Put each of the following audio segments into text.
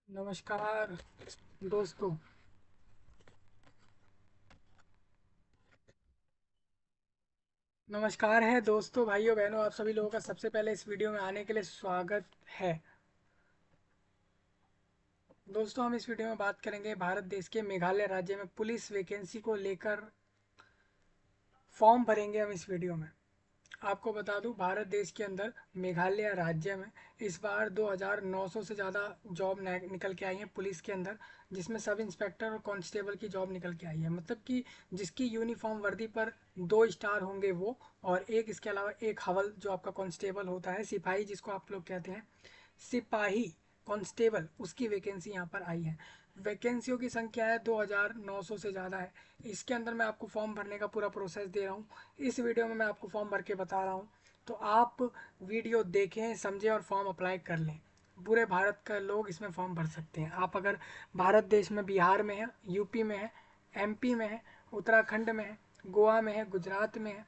नमस्कार दोस्तों। नमस्कार है दोस्तों, भाइयों बहनों, आप सभी लोगों का सबसे पहले इस वीडियो में आने के लिए स्वागत है। दोस्तों, हम इस वीडियो में बात करेंगे भारत देश के मेघालय राज्य में पुलिस वैकेंसी को लेकर। फॉर्म भरेंगे हम इस वीडियो में। आपको बता दूं, भारत देश के अंदर मेघालय राज्य में इस बार 2900 से ज़्यादा जॉब निकल के आई हैं पुलिस के अंदर, जिसमें सब इंस्पेक्टर और कांस्टेबल की जॉब निकल के आई है। मतलब कि जिसकी यूनिफॉर्म वर्दी पर 2 स्टार होंगे वो, और एक इसके अलावा एक हवल जो आपका कांस्टेबल होता है, सिपाही जिसको आप लोग कहते हैं, सिपाही कांस्टेबल, उसकी वैकेंसी यहाँ पर आई है। वैकेंसियों की संख्या है 2900 से ज़्यादा है। इसके अंदर मैं आपको फॉर्म भरने का पूरा प्रोसेस दे रहा हूँ। इस वीडियो में मैं आपको फॉर्म भर के बता रहा हूँ, तो आप वीडियो देखें, समझें और फॉर्म अप्लाई कर लें। पूरे भारत का लोग इसमें फॉर्म भर सकते हैं। आप अगर भारत देश में बिहार में है, यूपी में है, एमपी में है, उत्तराखंड में है, गोवा में है, गुजरात में है,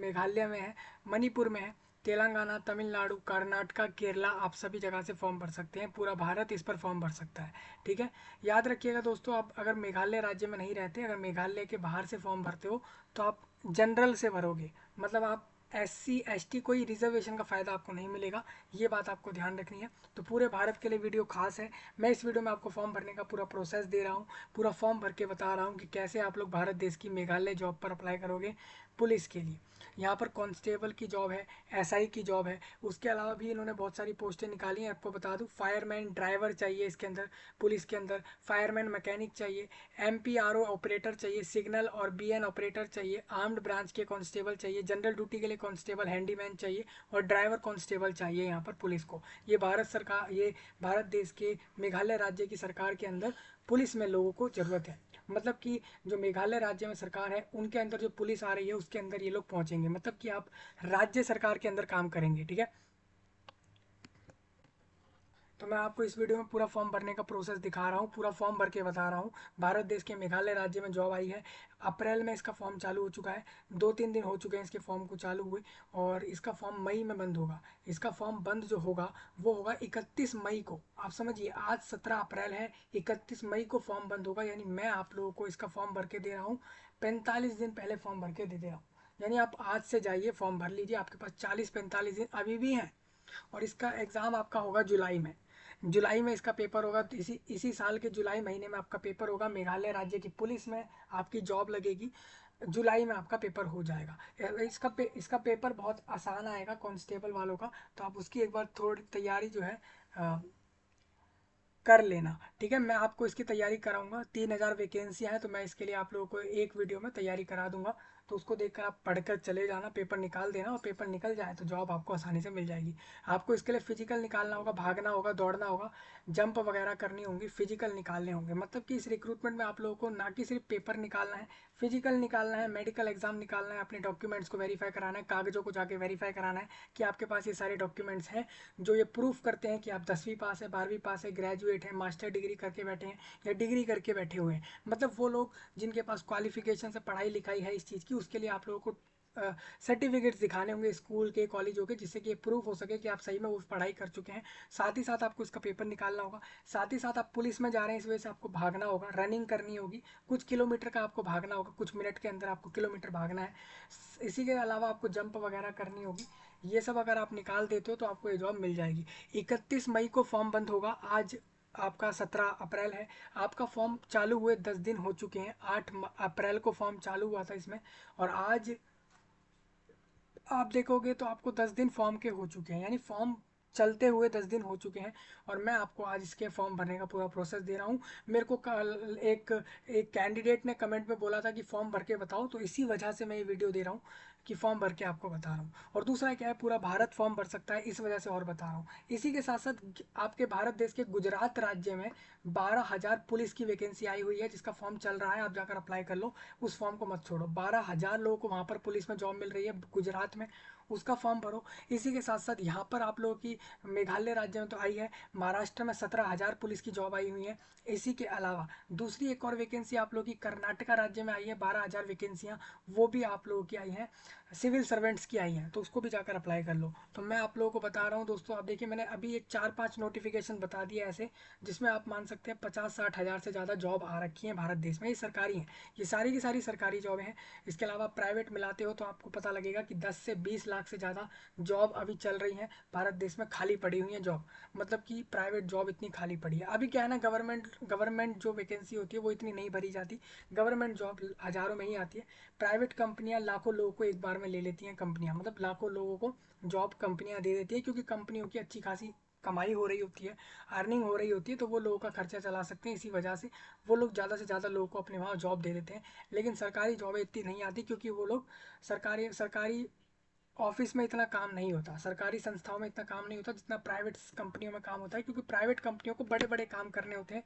मेघालय में है, मणिपुर में है, तेलंगाना, तमिलनाडु, कर्नाटका, केरला, आप सभी जगह से फॉर्म भर सकते हैं। पूरा भारत इस पर फॉर्म भर सकता है। ठीक है, याद रखिएगा दोस्तों, आप अगर मेघालय राज्य में नहीं रहते, अगर मेघालय के बाहर से फॉर्म भरते हो तो आप जनरल से भरोगे। मतलब आप SC ST, कोई रिजर्वेशन का फ़ायदा आपको नहीं मिलेगा। ये बात आपको ध्यान रखनी है। तो पूरे भारत के लिए वीडियो खास है। मैं इस वीडियो में आपको फॉर्म भरने का पूरा प्रोसेस दे रहा हूँ, पूरा फॉर्म भर के बता रहा हूँ कि कैसे आप लोग भारत देश की मेघालय जॉब पर अप्लाई करोगे पुलिस के लिए। यहाँ पर कांस्टेबल की जॉब है, SI की जॉब है। उसके अलावा भी इन्होंने बहुत सारी पोस्टें निकाली हैं। आपको बता दूँ, फायरमैन ड्राइवर चाहिए इसके अंदर, पुलिस के अंदर फायरमैन मैकेनिक चाहिए, MPRO ऑपरेटर चाहिए, सिग्नल और BN ऑपरेटर चाहिए, आर्म्ड ब्रांच के कांस्टेबल चाहिए, जनरल ड्यूटी के लिए कांस्टेबल हैंडीमैन चाहिए, और ड्राइवर कांस्टेबल चाहिए यहाँ पर पुलिस को। ये भारत सरकार, ये भारत देश के मेघालय राज्य की सरकार के अंदर पुलिस में लोगों को ज़रूरत है। मतलब कि जो मेघालय राज्य में सरकार है, उनके अंदर जो पुलिस आ रही है उसके अंदर ये लोग पहुंचेंगे। मतलब कि आप राज्य सरकार के अंदर काम करेंगे। ठीक है, तो मैं आपको इस वीडियो में पूरा फॉर्म भरने का प्रोसेस दिखा रहा हूँ, पूरा फॉर्म भर के बता रहा हूँ। भारत देश के मेघालय राज्य में जॉब आई है। अप्रैल में इसका फॉर्म चालू हो चुका है। 2-3 दिन हो चुके हैं इसके फॉर्म को चालू हुए, और इसका फॉर्म मई में बंद होगा। इसका फॉर्म बंद जो होगा वो होगा 31 मई को। आप समझिए, आज 17 अप्रैल है, 31 मई को फॉर्म बंद होगा। यानी मैं आप लोगों को इसका फॉर्म भर के दे रहा हूँ, 45 दिन पहले फॉर्म भर के दे रहा हूँ। यानी आप आज से जाइए फॉर्म भर लीजिए, आपके पास 40-45 दिन अभी भी हैं। और इसका एग्ज़ाम आपका होगा जुलाई में। जुलाई में इसका पेपर होगा। तो इसी इसी साल के जुलाई महीने में आपका पेपर होगा। मेघालय राज्य की पुलिस में आपकी जॉब लगेगी। जुलाई में आपका पेपर हो जाएगा। इसका पेपर बहुत आसान आएगा कांस्टेबल वालों का। तो आप उसकी एक बार थोड़ी तैयारी जो है अ, कर लेना। ठीक है, मैं आपको इसकी तैयारी कराऊंगा। 3000 वैकेंसियाँ हैं, तो मैं इसके लिए आप लोगों को एक वीडियो में तैयारी करा दूंगा। तो उसको देखकर आप पढ़कर चले जाना, पेपर निकाल देना, और पेपर निकल जाए तो जॉब आपको आसानी से मिल जाएगी। आपको इसके लिए फिजिकल निकालना होगा, भागना होगा, दौड़ना होगा, जंप वगैरह करनी होंगी, फिजिकल निकालने होंगे। मतलब कि इस रिक्रूटमेंट में आप लोगों को ना कि सिर्फ पेपर निकालना है, फिजिकल निकालना है, मेडिकल एग्जाम निकालना है, अपने डॉक्यूमेंट्स को वेरीफाई कराना है, कागजों को जाके वेरीफाई कराना है कि आपके पास ये सारे डॉक्यूमेंट्स हैं जो ये प्रूफ करते हैं कि आप 10वीं पास है, 12वीं पास है, ग्रेजुएट हैं, मास्टर डिग्री करके बैठे हैं, या डिग्री करके बैठे हुए हैं। मतलब वो लोग जिनके पास क्वालिफिकेशन से पढ़ाई लिखाई है इस चीज़ की, उसके लिए आप लोगों को सर्टिफिकेट्स दिखाने होंगे स्कूल के, कॉलेजों के, जिससे कि ये प्रूफ हो सके कि आप सही में वो पढ़ाई कर चुके हैं। साथ ही साथ आपको इसका पेपर निकालना होगा। साथ ही साथ आप पुलिस में जा रहे हैं, इस वजह से आपको भागना होगा, रनिंग करनी होगी। कुछ किलोमीटर का आपको भागना होगा, कुछ मिनट के अंदर आपको किलोमीटर भागना है। इसी के अलावा आपको जंप वगैरह करनी होगी। ये सब अगर आप निकाल देते हो तो आपको ये जॉब मिल जाएगी। 31 मई को फॉर्म बंद होगा। आज आपका 17 अप्रैल है। आपका फॉर्म चालू हुए 10 दिन हो चुके हैं। 8 अप्रैल को फॉर्म चालू हुआ था इसमें, और आज आप देखोगे तो आपको 10 दिन फॉर्म के हो चुके हैं। यानी फॉर्म चलते हुए 10 दिन हो चुके हैं, और मैं आपको आज इसके फॉर्म भरने का पूरा प्रोसेस दे रहा हूँ। मेरे को कल एक एक कैंडिडेट ने कमेंट में बोला था कि फॉर्म भर के बताओ, तो इसी वजह से मैं ये वीडियो दे रहा हूँ कि फॉर्म भर के आपको बता रहा हूँ। और दूसरा क्या है, पूरा भारत फॉर्म भर सकता है, इस वजह से और बता रहा हूँ। इसी के साथ साथ आपके भारत देश के गुजरात राज्य में 12,000 पुलिस की वैकेंसी आई हुई है, जिसका फॉर्म चल रहा है। आप जाकर अप्लाई कर लो, उस फॉर्म को मत छोड़ो। 12,000 लोगों को वहाँ पर पुलिस में जॉब मिल रही है गुजरात में, उसका फॉर्म भरो। इसी के साथ साथ यहाँ पर आप लोगों की मेघालय राज्य में तो आई है, महाराष्ट्र में 17,000 पुलिस की जॉब आई हुई है। इसी के अलावा दूसरी एक और वैकेंसी आप लोगों की कर्नाटका राज्य में आई है, 12,000 वैकेंसियाँ वो भी आप लोगों की आई हैं। सिविल सर्वेंट्स की आई हैं, तो उसको भी जाकर अप्लाई कर लो। तो मैं आप लोगों को बता रहा हूँ दोस्तों, आप देखिए मैंने अभी एक 4-5 नोटिफिकेशन बता दिए ऐसे, जिसमें आप मान सकते हैं 50-60 हज़ार से ज़्यादा जॉब आ रखी हैं भारत देश में। ये सरकारी हैं, ये सारी की सारी सरकारी जॉबें हैं। इसके अलावा प्राइवेट मिलाते हो तो आपको पता लगेगा कि 10 से 20 लाख से ज़्यादा जॉब अभी चल रही हैं भारत देश में, खाली पड़ी हुई हैं जॉब। मतलब कि प्राइवेट जॉब इतनी खाली पड़ी है। अभी क्या है ना, गवर्नमेंट जो वैकेंसी होती है वो इतनी नहीं भरी जाती, गवर्नमेंट जॉब हज़ारों में ही आती है। प्राइवेट कंपनियां लाखों लोगों को एक बार में ले लेती हैं, कंपनियां मतलब लाखों लोगों को जॉब कंपनियां दे देती है, क्योंकि कंपनियों की अच्छी खासी कमाई हो रही होती है, अर्निंग हो रही होती है, तो वो लोगों का खर्चा चला सकते हैं। इसी वजह से वो लोग ज़्यादा से ज़्यादा लोगों को अपने वहाँ जॉब दे देते हैं। लेकिन सरकारी जॉबें इतनी नहीं आती, क्योंकि वो लोग सरकारी सरकारी ऑफिस में इतना काम नहीं होता, सरकारी संस्थाओं में इतना काम नहीं होता जितना प्राइवेट कंपनियों में काम होता है, क्योंकि प्राइवेट कंपनियों को बड़े बड़े काम करने होते हैं।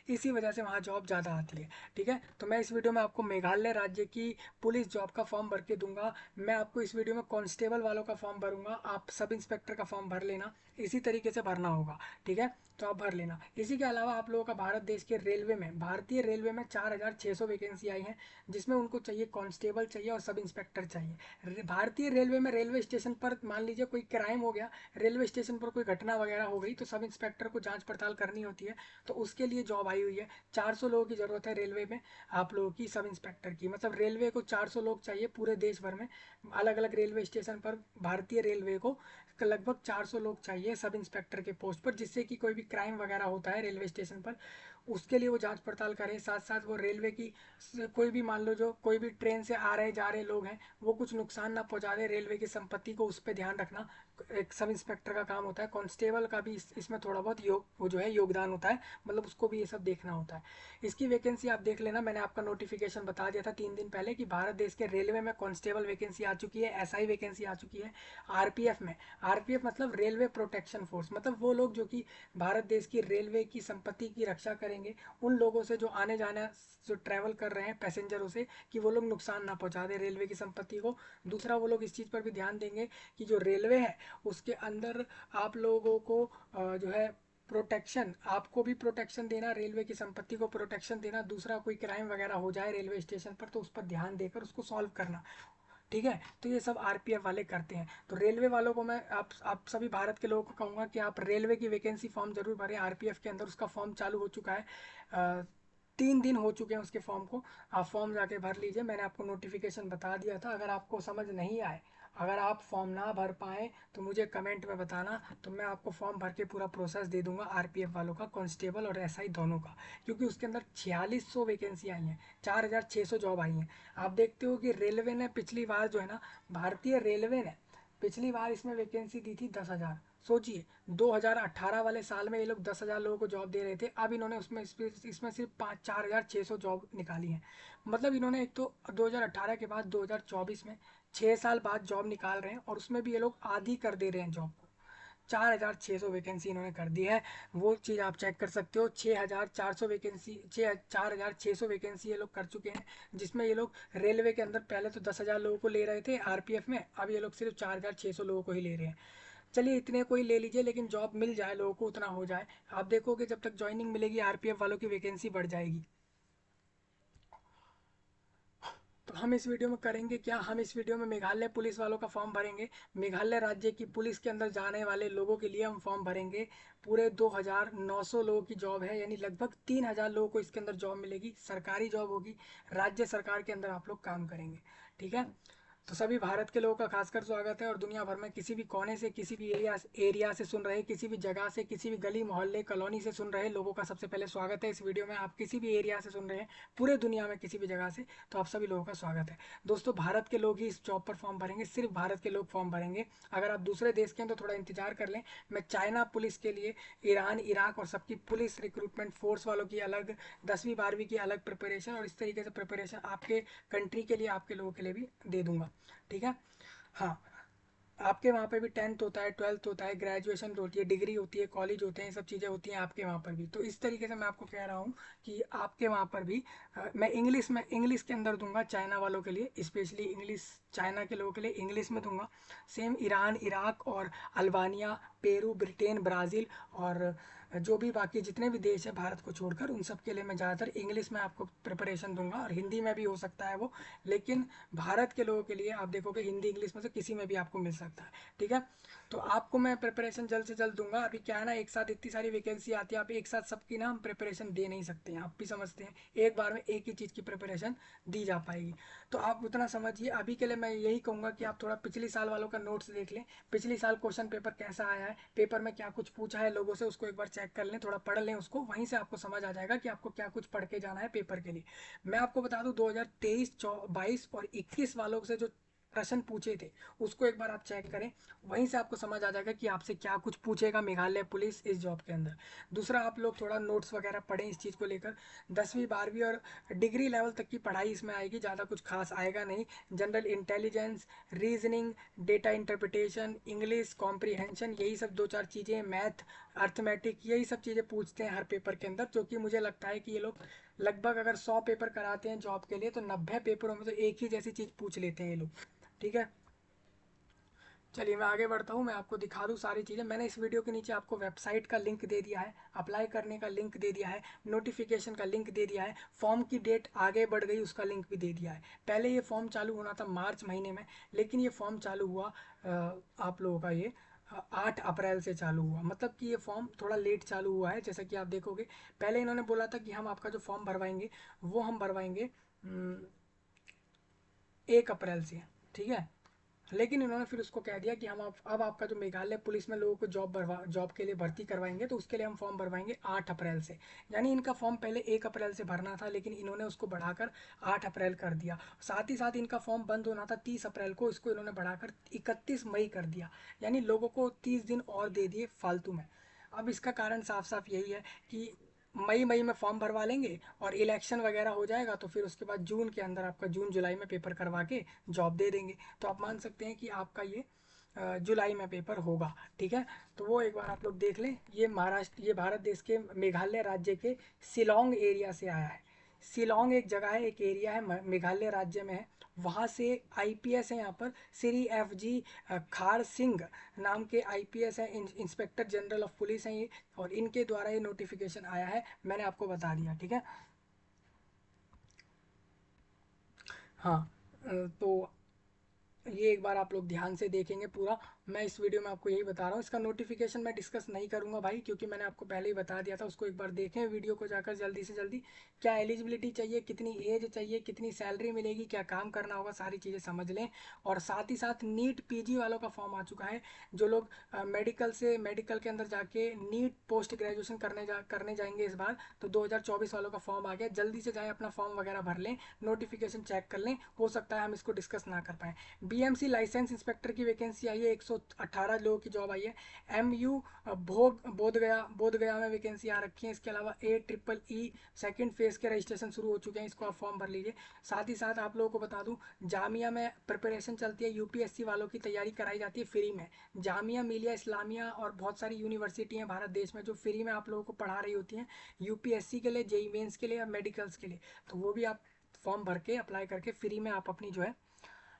इसी वजह से वहाँ जॉब ज़्यादा आती है। ठीक है, तो मैं इस वीडियो में आपको मेघालय राज्य की पुलिस जॉब का फॉर्म भर के दूंगा। मैं आपको इस वीडियो में कांस्टेबल वालों का फॉर्म भरूंगा, आप सब इंस्पेक्टर का फॉर्म भर लेना, इसी तरीके से भरना होगा। ठीक है, तो आप भर लेना। इसी के अलावा आप लोगों का भारत देश के रेलवे में, भारतीय रेलवे में 4600 वैकेंसी आई हैं, जिसमें उनको चाहिए कांस्टेबल चाहिए और सब इंस्पेक्टर चाहिए। भारतीय रेलवे में रेलवे स्टेशन पर मान लीजिए कोई क्राइम हो गया, रेलवे स्टेशन पर कोई घटना वगैरह हो गई, तो सब इंस्पेक्टर को जांच पड़ताल करनी होती है, तो उसके लिए जॉब आई हुई है। 400 लोगों की ज़रूरत है रेलवे में, आप लोगों की सब इंस्पेक्टर की। मतलब रेलवे को 400 लोग चाहिए पूरे देश भर में, अलग अलग रेलवे स्टेशन पर भारतीय रेलवे को लगभग 400 लोग चाहिए सब इंस्पेक्टर के पोस्ट पर, जिससे कि कोई भी क्राइम वगैरह होता है रेलवे स्टेशन पर, उसके लिए वो जांच पड़ताल करें। साथ साथ वो रेलवे की कोई भी मान लो जो कोई भी ट्रेन से आ रहे जा रहे लोग हैं, वो कुछ नुकसान ना पहुंचा दे रेलवे की संपत्ति को, उस पर ध्यान रखना एक सब इंस्पेक्टर का काम होता है। कांस्टेबल का भी इसमें थोड़ा बहुत वो जो है योगदान होता है, मतलब उसको भी ये सब देखना होता है। इसकी वैकेंसी आप देख लेना, मैंने आपका नोटिफिकेशन बता दिया था 3 दिन पहले कि भारत देश के रेलवे में कांस्टेबल वैकेंसी आ चुकी है, एसआई वैकेंसी आ चुकी है। आरपीएफ में, आरपीएफ मतलब रेलवे प्रोटेक्शन फोर्स, मतलब वो लोग जो कि भारत देश की रेलवे की संपत्ति की रक्षा करेंगे, उन लोगों से जो आने जाना जो ट्रैवल कर रहे हैं पैसेंजरों से, कि वो लोग नुकसान ना पहुंचा दे रेलवे की संपत्ति को। दूसरा, वो लोग इस चीज़ पर भी ध्यान देंगे कि जो रेलवे है उसके अंदर आप लोगों को जो है प्रोटेक्शन, आपको भी प्रोटेक्शन देना, रेलवे की संपत्ति को प्रोटेक्शन देना। दूसरा, कोई क्राइम वगैरह हो जाए रेलवे स्टेशन पर तो उस पर ध्यान देकर उसको सॉल्व करना। ठीक है, तो ये सब आरपीएफ वाले करते हैं। तो रेलवे वालों को मैं आप सभी भारत के लोगों को कहूँगा कि आप रेलवे की वैकेंसी फॉर्म जरूर भरें आरपीएफ के अंदर। उसका फॉर्म चालू हो चुका है, 3 दिन हो चुके हैं उसके फॉर्म को, आप फॉर्म जाके भर लीजिए। मैंने आपको नोटिफिकेशन बता दिया था। अगर आपको समझ नहीं आए, अगर आप फॉर्म ना भर पाएँ तो मुझे कमेंट में बताना, तो मैं आपको फॉर्म भर के पूरा प्रोसेस दे दूंगा आरपीएफ वालों का, कांस्टेबल और एसआई दोनों का। क्योंकि उसके अंदर 4600 वैकेंसी आई हैं, 4600 जॉब आई हैं। आप देखते हो कि रेलवे ने पिछली बार जो है ना, भारतीय रेलवे ने पिछली बार इसमें वैकेंसी दी थी 10,000। सोचिए 2018 वाले साल में ये लोग 10,000 लोगों को जॉब दे रहे थे, अब इन्होंने इसमें सिर्फ 4,600 जॉब निकाली हैं। मतलब इन्होंने एक तो 2018 के बाद 2024 में 6 साल बाद जॉब निकाल रहे हैं, और उसमें भी ये लोग आधी कर दे रहे हैं जॉब को। 4,600 वैकेंसी इन्होंने कर दी है, वो चीज़ आप चेक कर सकते हो। 6,400 वैकेंसी, 4,600 वैकेंसी ये लोग कर चुके हैं, जिसमें ये लोग रेलवे के अंदर पहले तो 10,000 लोगों को ले रहे थे आरपीएफ में, अब ये लोग सिर्फ 4,600 लोगों को ही ले रहे हैं। चलिए इतने को ही ले लीजिए, लेकिन जॉब मिल जाए लोगों को, उतना हो जाए। आप देखोगे जब तक ज्वाइनिंग मिलेगी आरपीएफ वालों की वैकेंसी बढ़ जाएगी। तो हम इस वीडियो में करेंगे क्या, हम इस वीडियो में मेघालय पुलिस वालों का फॉर्म भरेंगे। मेघालय राज्य की पुलिस के अंदर जाने वाले लोगों के लिए हम फॉर्म भरेंगे। पूरे 2,900 लोगों की जॉब है, यानी लगभग 3,000 लोगों को इसके अंदर जॉब मिलेगी, सरकारी जॉब होगी, राज्य सरकार के अंदर आप लोग काम करेंगे। ठीक है, तो सभी भारत के लोगों का खासकर स्वागत है, और दुनिया भर में किसी भी कोने से, किसी भी एरिया से सुन रहे, किसी भी जगह से, किसी भी गली मोहल्ले कॉलोनी से सुन रहे लोगों का सबसे पहले स्वागत है इस वीडियो में। आप किसी भी एरिया से सुन रहे हैं, पूरे दुनिया में किसी भी जगह से, तो आप सभी लोगों का स्वागत है। दोस्तों, भारत के लोग ही इस जॉब पर फॉर्म भरेंगे, सिर्फ भारत के लोग फॉर्म भरेंगे। अगर आप दूसरे देश के हैं तो थोड़ा इंतजार कर लें। मैं चाइना पुलिस के लिए, ईरान, इराक और सबकी पुलिस रिक्रूटमेंट फोर्स वालों की अलग, 10वीं 12वीं की अलग प्रिपरेशन, और इस तरीके से प्रिपरेशन आपके कंट्री के लिए, आपके लोगों के लिए भी दे दूंगा। ठीक है, हाँ, आपके वहाँ पे भी 10th होता है, 12th होता है, ग्रेजुएशन होती है, डिग्री होती है, कॉलेज होते हैं, ये सब चीज़ें होती हैं आपके वहाँ पर भी। तो इस तरीके से मैं आपको कह रहा हूँ कि आपके वहाँ पर भी मैं इंग्लिश के अंदर दूंगा चाइना वालों के लिए, स्पेशली इंग्लिश चाइना के लोगों के लिए इंग्लिश में दूंगा। सेम ईरान, इराक और अल्बानिया, पेरू, ब्रिटेन, ब्राज़ील और जो भी बाकी जितने भी देश है भारत को छोड़कर, उन सब के लिए मैं ज़्यादातर इंग्लिश में आपको प्रिपरेशन दूंगा, और हिंदी में भी हो सकता है वो, लेकिन भारत के लोगों के लिए आप देखोगे हिंदी इंग्लिश में से किसी में भी आपको मिल सकता है। ठीक है, तो आपको मैं प्रिपरेशन जल्द से जल्द दूंगा। अभी क्या है ना, एक साथ इतनी सारी वैकेंसी आती है, आप एक साथ सबकी ना हम प्रिपरेशन दे नहीं सकते हैं, आप भी समझते हैं, एक बार में एक ही चीज़ की प्रिपरेशन दी जा पाएगी। तो आप उतना समझिए। अभी के लिए मैं यही कहूँगा कि आप थोड़ा पिछली साल वालों का नोट्स देख लें, पिछली साल क्वेश्चन पेपर कैसा आया है, पेपर में क्या कुछ पूछा है लोगों से, उसको एक बार चेक कर लें, थोड़ा पढ़ लें उसको, वहीं से आपको समझ आ जाएगा कि आपको क्या कुछ पढ़ के जाना है पेपर के लिए। मैं आपको बता दूं 2023, 22 और 21 वालों से जो प्रश्न पूछे थे उसको एक बार आप चेक करें, वहीं से आपको समझ आ जाएगा कि आपसे क्या कुछ पूछेगा मेघालय पुलिस इस जॉब के अंदर। दूसरा, आप लोग थोड़ा नोट्स वगैरह पढ़ें इस चीज़ को लेकर। 10वीं 12वीं और डिग्री लेवल तक की पढ़ाई इसमें आएगी, ज़्यादा कुछ खास आएगा नहीं। General intelligence, reasoning, data interpretation, English comprehension, यही सब दो चार चीज़ें, मैथ, अर्थमेटिक, यही सब चीज़ें पूछते हैं हर पेपर के अंदर, जो कि मुझे लगता है कि ये लोग लगभग अगर 100 पेपर कराते हैं जॉब के लिए तो 90 पेपरों में तो एक ही जैसी चीज़ पूछ लेते हैं ये लोग। ठीक है, चलिए मैं आगे बढ़ता हूँ, मैं आपको दिखा दूँ सारी चीज़ें। मैंने इस वीडियो के नीचे आपको वेबसाइट का लिंक दे दिया है, अप्लाई करने का लिंक दे दिया है, नोटिफिकेशन का लिंक दे दिया है, फॉर्म की डेट आगे बढ़ गई उसका लिंक भी दे दिया है। पहले ये फॉर्म चालू होना था मार्च महीने में, लेकिन ये फॉर्म चालू हुआ आप लोगों का ये 8 अप्रैल से चालू हुआ, मतलब कि ये फॉर्म थोड़ा लेट चालू हुआ है। जैसा कि आप देखोगे, पहले इन्होंने बोला था कि हम आपका जो फॉर्म भरवाएंगे वो हम भरवाएंगे 1 अप्रैल से। ठीक है, लेकिन इन्होंने फिर उसको कह दिया कि हम अब आपका जो मेघालय पुलिस में लोगों को जॉब के लिए भर्ती करवाएंगे तो उसके लिए हम फॉर्म भरवाएंगे 8 अप्रैल से। यानी इनका फॉर्म पहले 1 अप्रैल से भरना था, लेकिन इन्होंने उसको बढ़ाकर 8 अप्रैल कर दिया। साथ ही साथ इनका फॉर्म बंद होना था 30 अप्रैल को, इसको इन्होंने बढ़ाकर 31 मई कर दिया। यानी लोगों को 30 दिन और दे दिए फालतू में। अब इसका कारण साफ साफ यही है कि मई मई में फॉर्म भरवा लेंगे और इलेक्शन वगैरह हो जाएगा, तो फिर उसके बाद जून के अंदर आपका जून जुलाई में पेपर करवा के जॉब दे देंगे। तो आप मान सकते हैं कि आपका ये जुलाई में पेपर होगा। ठीक है, तो वो एक बार आप लोग देख लें। ये भारत देश के मेघालय राज्य के शिलोंग एरिया से आया है। शिलोंग एक जगह है, एक एरिया है, मेघालय राज्य में है। वहाँ से आईपीएस है यहाँ पर, श्री FG खार सिंह नाम के आईपीएस हैं, इंस्पेक्टर जनरल ऑफ पुलिस हैं ये, और इनके द्वारा ये नोटिफिकेशन आया है, मैंने आपको बता दिया। ठीक है, हाँ, तो ये एक बार आप लोग ध्यान से देखेंगे पूरा। मैं इस वीडियो में आपको यही बता रहा हूँ, इसका नोटिफिकेशन मैं डिस्कस नहीं करूँगा भाई, क्योंकि मैंने आपको पहले ही बता दिया था। उसको एक बार देखें वीडियो को जाकर जल्दी से जल्दी, क्या एलिजिबिलिटी चाहिए, कितनी एज चाहिए, कितनी सैलरी मिलेगी, क्या काम करना होगा, सारी चीज़ें समझ लें। और साथ ही साथ नीट PG वालों का फॉर्म आ चुका है। जो लोग मेडिकल के अंदर जाके नीट पोस्ट ग्रेजुएशन करने जाएंगे इस बार, तो 2024 वालों का फॉर्म आ गया। जल्दी से जाएँ अपना फॉर्म वगैरह भर लें, नोटिफिकेशन चेक कर लें, हो सकता है हम इसको डिस्कस ना कर पाएँ। BMC लाइसेंस इंस्पेक्टर की वैकेंसी आई है, 118 लोगों की जॉब आई है। MU बोधगया में वैकेंसी आ रखी है। इसके अलावा AEEE सेकंड फेज के रजिस्ट्रेशन शुरू हो चुके हैं, इसको आप फॉर्म भर लीजिए। साथ ही साथ आप लोगों को बता दूं, जामिया में प्रिपरेशन चलती है, UPSC वालों की तैयारी कराई जाती है फ्री में। जामिया मिलिया इस्लामिया और बहुत सारी यूनिवर्सिटी हैं भारत देश में जो फ्री में आप लोगों को पढ़ा रही होती हैं, UPSC के लिए, JEE मेंस के लिए या मेडिकल्स के लिए। तो वो भी आप फॉर्म भर के अप्लाई करके फ्री में आप अपनी जो है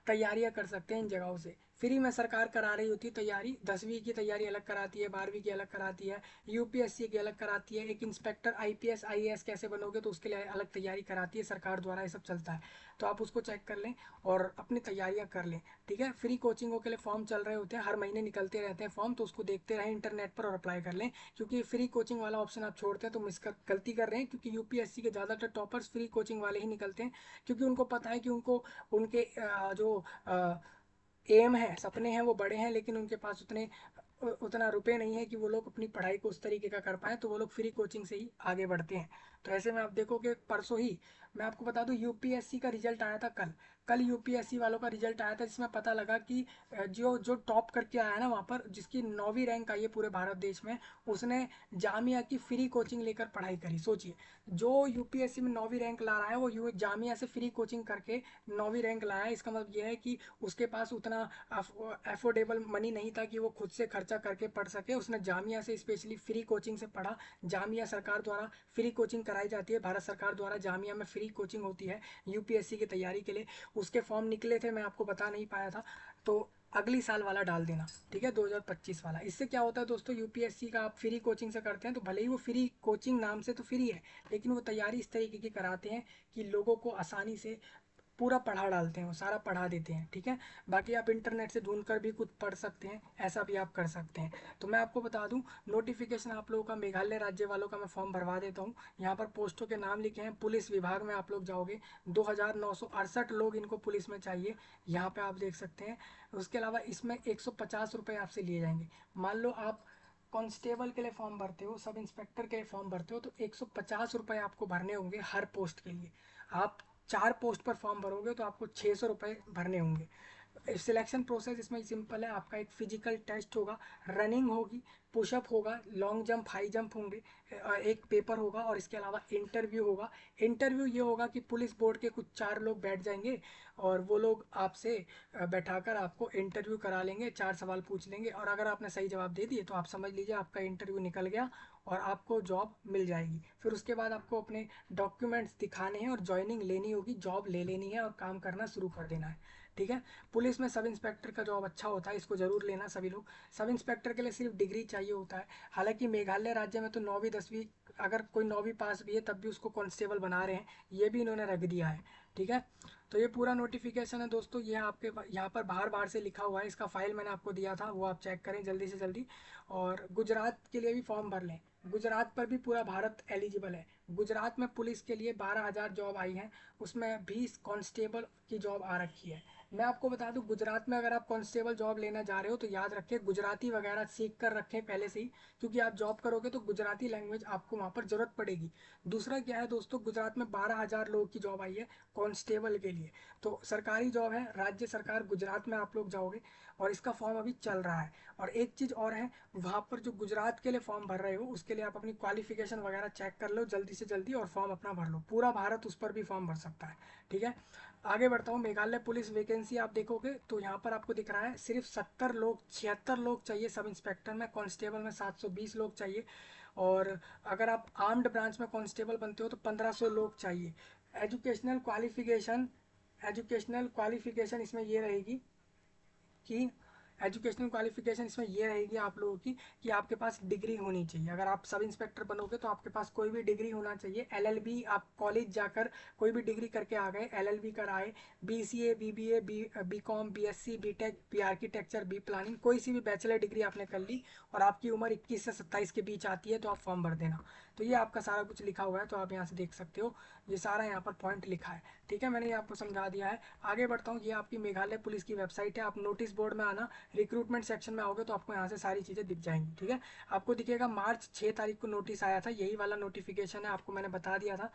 तैयारियां कर सकते हैं इन जगहों से। फ्री में सरकार करा रही होती है तैयारी, 10वीं की तैयारी अलग कराती है, 12वीं की अलग कराती है, UPSC की अलग कराती है। एक इंस्पेक्टर IPS IAS कैसे बनोगे तो उसके लिए अलग तैयारी कराती है सरकार द्वारा, ये सब चलता है। तो आप उसको चेक कर लें और अपनी तैयारियां कर लें। ठीक है, फ्री कोचिंगों के लिए फॉर्म चल रहे होते हैं, हर महीने निकलते रहते हैं फॉर्म, तो उसको देखते रहें इंटरनेट पर और अप्लाई कर लें। क्योंकि फ्री कोचिंग वाला ऑप्शन आप छोड़ते हैं तो गलती कर रहे हैं, क्योंकि UPSC के ज़्यादातर टॉपर्स फ्री कोचिंग वाले ही निकलते हैं। क्योंकि उनको पता है कि उनको उनके जो एम है, सपने हैं, वो बड़े हैं, लेकिन उनके पास उतना रुपए नहीं है कि वो लोग अपनी पढ़ाई को उस तरीके का कर पाएँ, तो वो लोग फ्री कोचिंग से ही आगे बढ़ते हैं। तो ऐसे में आप देखोगे, परसों ही मैं आपको बता दूं UPSC का रिजल्ट आया था कल। कल UPSC वालों का रिजल्ट आया था, जिसमें पता लगा कि जो जो टॉप करके आया ना वहाँ पर, जिसकी 9वीं रैंक आई है पूरे भारत देश में, उसने जामिया की फ्री कोचिंग लेकर पढ़ाई करी। सोचिए, जो UPSC में 9वीं रैंक ला रहा है वो जामिया से फ्री कोचिंग करके 9वीं रैंक लाया है। इसका मतलब ये है कि उसके पास उतना अफोर्डेबल मनी नहीं था कि वो खुद से खर्चा करके पढ़ सके, उसने जामिया से स्पेशली फ्री कोचिंग से पढ़ा। जामिया सरकार द्वारा फ्री कोचिंग कराई जाती है, भारत सरकार द्वारा जामिया में फ्री कोचिंग होती है UPSC की तैयारी के लिए। उसके फॉर्म निकले थे, मैं आपको बता नहीं पाया था, तो अगली साल वाला डाल देना, ठीक है, 2025 वाला। इससे क्या होता है दोस्तों, यूपीएससी का आप फ्री कोचिंग से करते हैं तो भले ही वो फ्री कोचिंग नाम से तो फ्री है, लेकिन वो तैयारी इस तरीके की कराते हैं कि लोगों को आसानी से पूरा पढ़ा डालते हैं, वो सारा पढ़ा देते हैं, ठीक है। बाकी आप इंटरनेट से ढूंढ कर भी कुछ पढ़ सकते हैं, ऐसा भी आप कर सकते हैं। तो मैं आपको बता दूं, नोटिफिकेशन आप लोगों का मेघालय राज्य वालों का मैं फॉर्म भरवा देता हूँ। यहाँ पर पोस्टों के नाम लिखे हैं, पुलिस विभाग में आप लोग जाओगे, 2968 लोग इनको पुलिस में चाहिए, यहाँ पे आप देख सकते हैं। उसके अलावा इसमें 150 रुपये आपसे लिए जाएंगे। मान लो आप कांस्टेबल के लिए फॉर्म भरते हो, सब इंस्पेक्टर के लिए फॉर्म भरते हो, तो 150 रुपये आपको भरने होंगे हर पोस्ट के लिए। आप 4 पोस्ट पर फॉर्म भरोगे तो आपको 600 रुपये भरने होंगे। सिलेक्शन प्रोसेस इसमें सिंपल है, आपका एक फिजिकल टेस्ट होगा, रनिंग होगी, पुशअप होगा, लॉन्ग जंप, हाई जंप होंगे, एक पेपर होगा, और इसके अलावा इंटरव्यू होगा। इंटरव्यू ये होगा कि पुलिस बोर्ड के कुछ 4 लोग बैठ जाएंगे और वो लोग आपसे बैठाकर आपको इंटरव्यू करा लेंगे, 4 सवाल पूछ लेंगे, और अगर आपने सही जवाब दे दिए तो आप समझ लीजिए आपका इंटरव्यू निकल गया और आपको जॉब मिल जाएगी। फिर उसके बाद आपको अपने डॉक्यूमेंट्स दिखाने हैं और ज्वाइनिंग लेनी होगी, जॉब ले लेनी है और काम करना शुरू कर देना है, ठीक है। पुलिस में सब इंस्पेक्टर का जॉब अच्छा होता है, इसको जरूर लेना सभी लोग। सब इंस्पेक्टर के लिए सिर्फ डिग्री चाहिए होता है। हालांकि मेघालय राज्य में तो 9वीं 10वीं, अगर कोई 9वीं पास भी है तब भी उसको कांस्टेबल बना रहे हैं, ये भी इन्होंने रख दिया है, ठीक है। तो ये पूरा नोटिफिकेशन है दोस्तों, ये आपके यहाँ पर बाहर बाहर से लिखा हुआ है, इसका फाइल मैंने आपको दिया था, वो आप चेक करें जल्दी से जल्दी। और गुजरात के लिए भी फॉर्म भर लें, गुजरात पर भी पूरा भारत एलिजिबल है। गुजरात में पुलिस के लिए 12,000 जॉब आई हैं, उसमें 20 कांस्टेबल की जॉब आ रखी है। मैं आपको बता दूं, गुजरात में अगर आप कांस्टेबल जॉब लेना जा रहे हो तो याद रखें गुजराती वगैरह सीख कर रखें पहले से ही, क्योंकि आप जॉब करोगे तो गुजराती लैंग्वेज आपको वहाँ पर ज़रूरत पड़ेगी। दूसरा क्या है दोस्तों, गुजरात में 12,000 लोगों की जॉब आई है कांस्टेबल के लिए, तो सरकारी जॉब है, राज्य सरकार गुजरात में आप लोग जाओगे, और इसका फॉर्म अभी चल रहा है। और एक चीज़ और है, वहाँ पर जो गुजरात के लिए फॉर्म भर रहे हो उसके लिए आप अपनी क्वालिफिकेशन वगैरह चेक कर लो जल्दी से जल्दी और फॉर्म अपना भर लो, पूरा भारत उस पर भी फॉर्म भर सकता है, ठीक है। आगे बढ़ता हूँ, मेघालय पुलिस वैकेंसी आप देखोगे तो यहाँ पर आपको दिख रहा है सिर्फ 70 लोग, 76 लोग चाहिए सब इंस्पेक्टर में, कांस्टेबल में 720 लोग चाहिए, और अगर आप आर्म्ड ब्रांच में कांस्टेबल बनते हो तो 1500 लोग चाहिए। एजुकेशनल क्वालिफिकेशन, एजुकेशनल क्वालिफिकेशन इसमें ये रहेगी कि एजुकेशनल क्वालिफिकेशन इसमें ये रहेगी आप लोगों की कि आपके पास डिग्री होनी चाहिए। अगर आप सब इंस्पेक्टर बनोगे तो आपके पास कोई भी डिग्री होना चाहिए। एलएलबी, आप कॉलेज जाकर कोई भी डिग्री करके आ गए, एलएलबी कराए, BCA, BBA, BCom, BSc, BTech, B architecture, B planning, कोई सी भी बैचलर डिग्री आपने कर ली और आपकी उम्र 21 से 27 के बीच आती है तो आप फॉर्म भर देना। तो ये आपका सारा कुछ लिखा हुआ है, तो आप यहाँ से देख सकते हो, ये सारा यहाँ पर पॉइंट लिखा है, ठीक है। मैंने ये आपको समझा दिया है। आगे बढ़ता हूँ, ये आपकी मेघालय पुलिस की वेबसाइट है, आप नोटिस बोर्ड में आना, रिक्रूटमेंट सेक्शन में आओगे तो आपको यहाँ से सारी चीज़ें दिख जाएंगी, ठीक है। आपको दिखेगा मार्च 6 तारीख को नोटिस आया था, यही वाला नोटिफिकेशन है, आपको मैंने बता दिया था।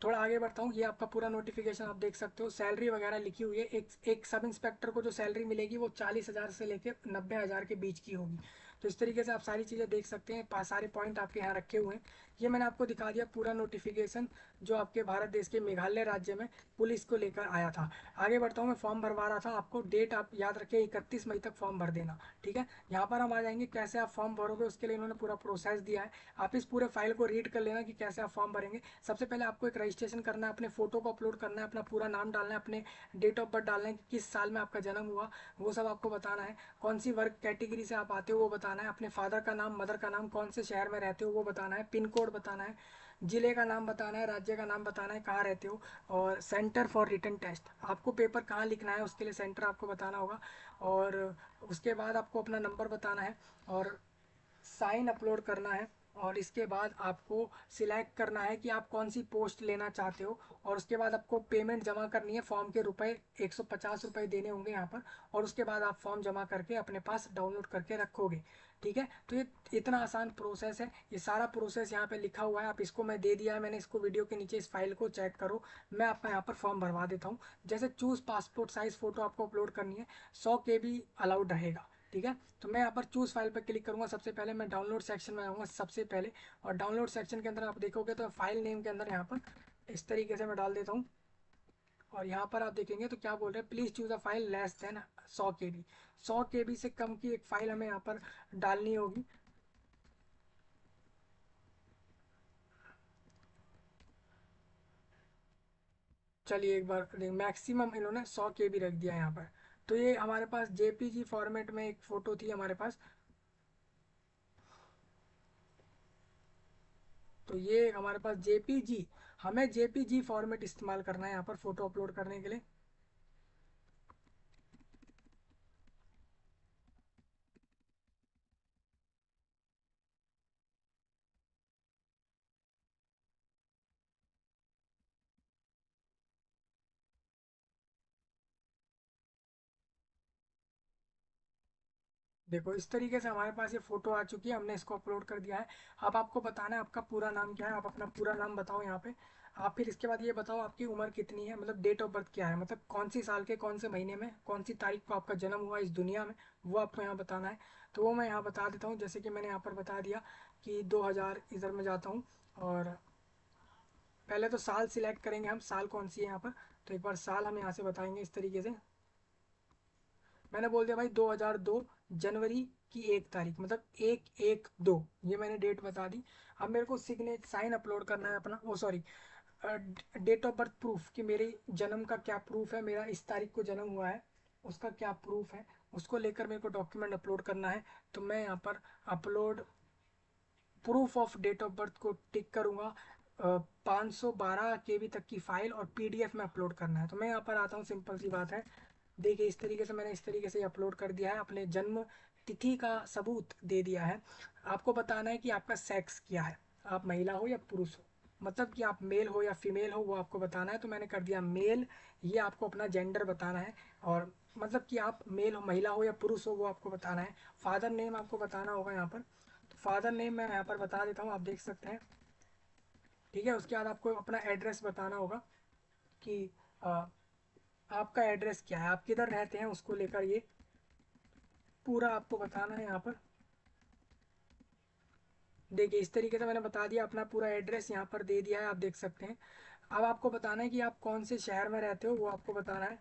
थोड़ा आगे बढ़ता हूँ, ये आपका पूरा नोटिफिकेशन आप देख सकते हो, सैलरी वगैरह लिखी हुई है। एक सब इंस्पेक्टर को जो सैलरी मिलेगी वो 40,000 से लेकर 90,000 के बीच की होगी। तो इस तरीके से आप सारी चीज़ें देख सकते हैं, सारे पॉइंट आपके यहाँ रखे हुए हैं। ये मैंने आपको दिखा दिया पूरा नोटिफिकेशन जो आपके भारत देश के मेघालय राज्य में पुलिस को लेकर आया था। आगे बढ़ता हूँ, मैं फॉर्म भरवा रहा था, आपको डेट आप याद रखिए 31 मई तक फॉर्म भर देना, ठीक है। यहाँ पर हम आ जाएंगे कैसे आप फॉर्म भरोगे, उसके लिए इन्होंने पूरा प्रोसेस दिया है। आप इस पूरे फाइल को रीड कर लेना कि कैसे आप फॉर्म भरेंगे। सबसे पहले आपको एक रजिस्ट्रेशन करना है, अपने फोटो को अपलोड करना है, अपना पूरा नाम डालना है, अपने डेट ऑफ बर्थ डालना है कि किस साल में आपका जन्म हुआ, वो सब आपको बताना है। कौन सी वर्ग कैटेगरी से आप आते हो वो बताना है, अपने फादर का नाम, मदर का नाम, कौन से शहर में रहते हो वो बताना है, पिन कोड बताना है, जिले का नाम बताना है, राज्य का नाम बताना है, कहाँ रहते हो, और सेंटर फॉर रिटन टेस्ट, आपको पेपर कहाँ लिखना है उसके लिए सेंटर आपको बताना होगा। और उसके बाद आपको अपना नंबर बताना है और साइन अपलोड करना है। और इसके बाद आपको सिलेक्ट करना है कि आप कौन सी पोस्ट लेना चाहते हो, और उसके बाद आपको पेमेंट जमा करनी है, फॉर्म के रुपए 150 रुपये देने होंगे यहाँ पर, और उसके बाद आप फॉर्म जमा करके अपने पास डाउनलोड करके रखोगे, ठीक है। तो ये इतना आसान प्रोसेस है, ये सारा प्रोसेस यहाँ पे लिखा हुआ है, आप इसको मैं दे दिया है मैंने, इसको वीडियो के नीचे इस फाइल को चेक करो। मैं आपका यहाँ पर फॉर्म भरवा देता हूँ। जैसे चूज़ पासपोर्ट साइज़ फ़ोटो आपको अपलोड करनी है, 100 KB अलाउड रहेगा, ठीक है। तो मैं यहाँ पर चूज़ फाइल पर क्लिक करूँगा, सबसे पहले मैं डाउनलोड सेक्शन में आऊँगा सबसे पहले, और डाउनलोड सेक्शन के अंदर आप देखोगे तो फाइल नेम के अंदर यहाँ पर इस तरीके से मैं डाल देता हूँ, और यहाँ पर आप देखेंगे तो क्या बोल रहे हैं, please choose a file less than 100 KB। 100 KB से कम की एक फ़ाइल हमें यहाँ पर डालनी होगी। चलिए एक बार मैक्सिमम इन्होंने 100 KB रख दिया यहाँ पर। तो ये हमारे पास JPG फॉर्मेट में एक फ़ोटो थी हमारे पास। तो ये हमारे पास JPG, हमें JPG फॉर्मेट इस्तेमाल करना है यहाँ पर फ़ोटो अपलोड करने के लिए। देखो इस तरीके से हमारे पास ये फ़ोटो आ चुकी है, हमने इसको अपलोड कर दिया है। अब आपको बताना है आपका पूरा नाम क्या है, आप अपना पूरा नाम बताओ यहाँ पे। आप फिर इसके बाद ये बताओ आपकी उम्र कितनी है, मतलब डेट ऑफ बर्थ क्या है, मतलब कौन सी साल के कौन से महीने में कौन सी तारीख को आपका जन्म हुआ इस दुनिया में, वो आपको यहाँ बताना है। तो वो मैं यहाँ बता देता हूँ, जैसे कि मैंने यहाँ पर बता दिया कि 2000, इधर में जाता हूँ। और पहले तो साल सिलेक्ट करेंगे हम, साल कौन सी है यहाँ पर। तो एक बार साल हम यहाँ से बताएंगे इस तरीके से। मैंने बोल दिया भाई 2002 जनवरी की 1 तारीख, मतलब 1/1/2, ये मैंने डेट बता दी। अब मेरे को सिग्नेच साइन अपलोड करना है अपना, oh sorry, date of birth proof, कि मेरे जन्म का क्या प्रूफ है, मेरा इस तारीख को जन्म हुआ है उसका क्या प्रूफ है, उसको लेकर मेरे को डॉक्यूमेंट अपलोड करना है। तो मैं यहाँ पर upload proof of date of birth को टिक करूँगा। 512 KB तक की फाइल और PDF में अपलोड करना है। तो मैं यहाँ पर आता हूँ, सिंपल सी बात है। देखिए इस तरीके से मैंने इस तरीके से अपलोड कर दिया है, अपने जन्म तिथि का सबूत दे दिया है। आपको बताना है कि आपका सेक्स क्या है, आप महिला हो या पुरुष हो, मतलब कि आप मेल हो या फीमेल हो, वो आपको बताना है। तो मैंने कर दिया मेल, ये आपको अपना जेंडर बताना है। और मतलब कि आप मेल हो, महिला हो या पुरुष हो, वो आपको बताना है। फादर नेम आपको बताना होगा यहाँ पर। तो फादर नेम मैं यहाँ पर बता देता हूँ, आप देख सकते हैं। ठीक है, उसके बाद आपको अपना एड्रेस बताना होगा कि आ, आपका एड्रेस क्या है, आप किधर रहते हैं, उसको लेकर ये पूरा आपको बताना है यहाँ पर। देखिए इस तरीके से मैंने बता दिया, अपना पूरा एड्रेस यहाँ पर दे दिया है, आप देख सकते हैं। अब आपको बताना है कि आप कौन से शहर में रहते हो, वो आपको बताना है।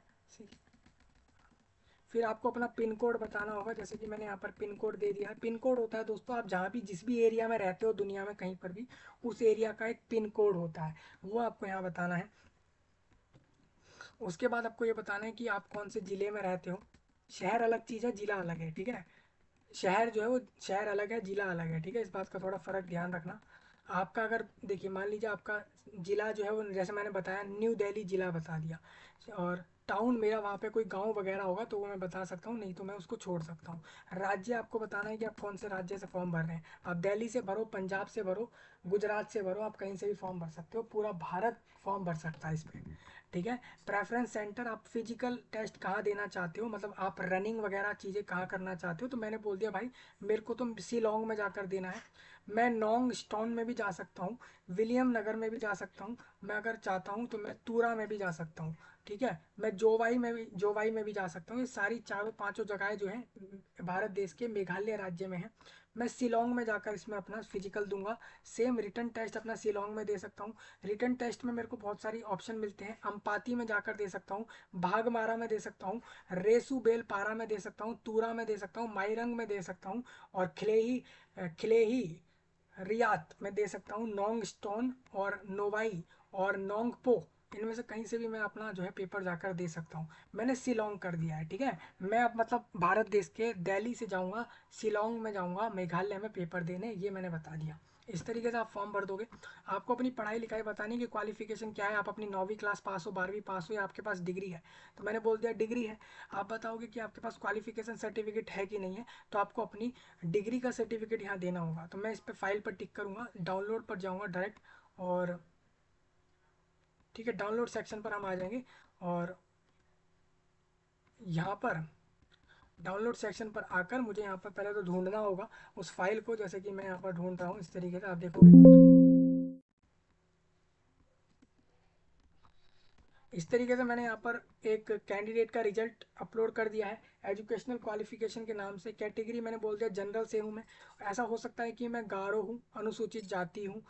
फिर आपको अपना पिन कोड बताना होगा, जैसे कि मैंने यहाँ पर पिन कोड दे दिया है। पिन कोड होता है दोस्तों, आप जहाँ भी जिस भी एरिया में रहते हो दुनिया में कहीं पर भी, उस एरिया का एक पिन कोड होता है, वो आपको यहाँ बताना है। उसके बाद आपको ये बताना है कि आप कौन से ज़िले में रहते हो। शहर अलग चीज़ है, ज़िला अलग है, ठीक है। शहर जो है वो शहर अलग है, ज़िला अलग है, ठीक है, इस बात का थोड़ा फ़र्क ध्यान रखना। आपका अगर देखिए मान लीजिए आपका ज़िला जो है वो, जैसे मैंने बताया, न्यू दिल्ली ज़िला बता दिया। और टाउन मेरा वहाँ पे कोई गांव वगैरह होगा तो वो मैं बता सकता हूँ, नहीं तो मैं उसको छोड़ सकता हूँ। राज्य आपको बताना है कि आप कौन से राज्य से फॉर्म भर रहे हैं। आप दिल्ली से भरो, पंजाब से भरो, गुजरात से भरो, आप कहीं से भी फॉर्म भर सकते हो, पूरा भारत फॉर्म भर सकता है इस पर। ठीक है। प्रेफरेंस सेंटर, आप फिजिकल टेस्ट कहाँ देना चाहते हो, मतलब आप रनिंग वगैरह चीज़ें कहाँ करना चाहते हो। तो मैंने बोल दिया भाई मेरे को तो शिलोंग में जाकर देना है। मैं नोंग स्टोन में भी जा सकता हूँ, विलियम नगर में भी जा सकता हूँ, मैं अगर चाहता हूँ तो मैं तूरा में भी जा सकता हूँ। ठीक है, मैं जोवाई में भी जा सकता हूँ। ये सारी चारों पांचों जगहें जो हैं भारत देश के मेघालय राज्य में हैं। मैं शिलोंग में जाकर इसमें अपना फिजिकल दूंगा। सेम रिटर्न टेस्ट अपना शिलोंग में दे सकता हूँ। रिटर्न टेस्ट में मेरे को बहुत सारी ऑप्शन मिलते हैं, अम्पाती में जाकर दे सकता हूँ, भागमारा में दे सकता हूँ, रेसू बेलपारा में दे सकता हूँ, तूरा में दे सकता हूँ, माइरंग में दे सकता हूँ, और खिलेही रियात में दे सकता हूँ, नोंग स्टोन और नोवाई और नोंगपो, इनमें से कहीं से भी मैं अपना जो है पेपर जाकर दे सकता हूँ। मैंने शिलोंग कर दिया है, ठीक है। मैं अब मतलब भारत देश के दिल्ली से जाऊँगा, शिलोंग में जाऊँगा मेघालय में पेपर देने, ये मैंने बता दिया। इस तरीके से आप फॉर्म भर दोगे। आपको अपनी पढ़ाई लिखाई बतानी कि क्वालिफिकेशन क्या है, आप अपनी 9वीं क्लास पास हो, 12वीं पास हो, या आपके पास डिग्री है। तो मैंने बोल दिया डिग्री है। आप बताओगे कि आपके पास क्वालिफिकेशन सर्टिफिकेट है कि नहीं है, तो आपको अपनी डिग्री का सर्टिफिकेट यहाँ देना होगा। तो मैं इस पर फाइल पर टिक करूँगा, डाउनलोड पर जाऊँगा डायरेक्ट, और ठीक है, डाउनलोड सेक्शन पर हम आ जाएंगे। और यहाँ पर डाउनलोड सेक्शन पर आकर मुझे यहाँ पर पहले तो ढूंढना होगा उस फाइल को, जैसे कि मैं यहाँ पर ढूंढ रहा हूँ इस तरीके से, आप देखोगे इस तरीके से मैंने यहाँ पर एक कैंडिडेट का रिजल्ट अपलोड कर दिया है। एजुकेशनल क्वालिफिकेशन के नाम से कैटेगरी मैंने बोल दिया जनरल से हूँ मैं। ऐसा हो सकता है कि मैं गारो हूँ, अनुसूचित जाति हूँ,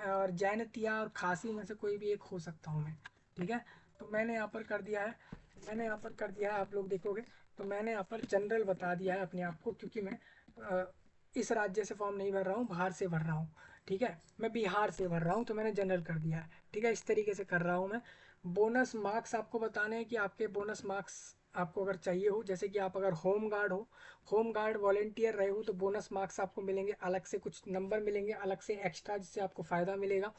और जैनतिया और खासी में से कोई भी एक हो सकता हूँ मैं। ठीक है, तो मैंने यहाँ पर कर दिया है, आप लोग देखोगे। तो मैंने यहाँ पर जनरल बता दिया है अपने आप को, क्योंकि मैं इस राज्य से फॉर्म नहीं भर रहा हूँ, बाहर से भर रहा हूँ। ठीक है, मैं बिहार से भर रहा हूँ, तो मैंने जनरल कर दिया है। ठीक है, इस तरीके से कर रहा हूँ मैं। बोनस मार्क्स आपको बताने हैं कि आपके बोनस मार्क्स आपको अगर चाहिए हो, जैसे कि आप अगर होम गार्ड हो, होम गार्ड वॉलेंटियर रहे हो, तो बोनस मार्क्स आपको मिलेंगे अलग से, कुछ नंबर मिलेंगे अलग से एक्स्ट्रा, जिससे आपको फ़ायदा मिलेगा।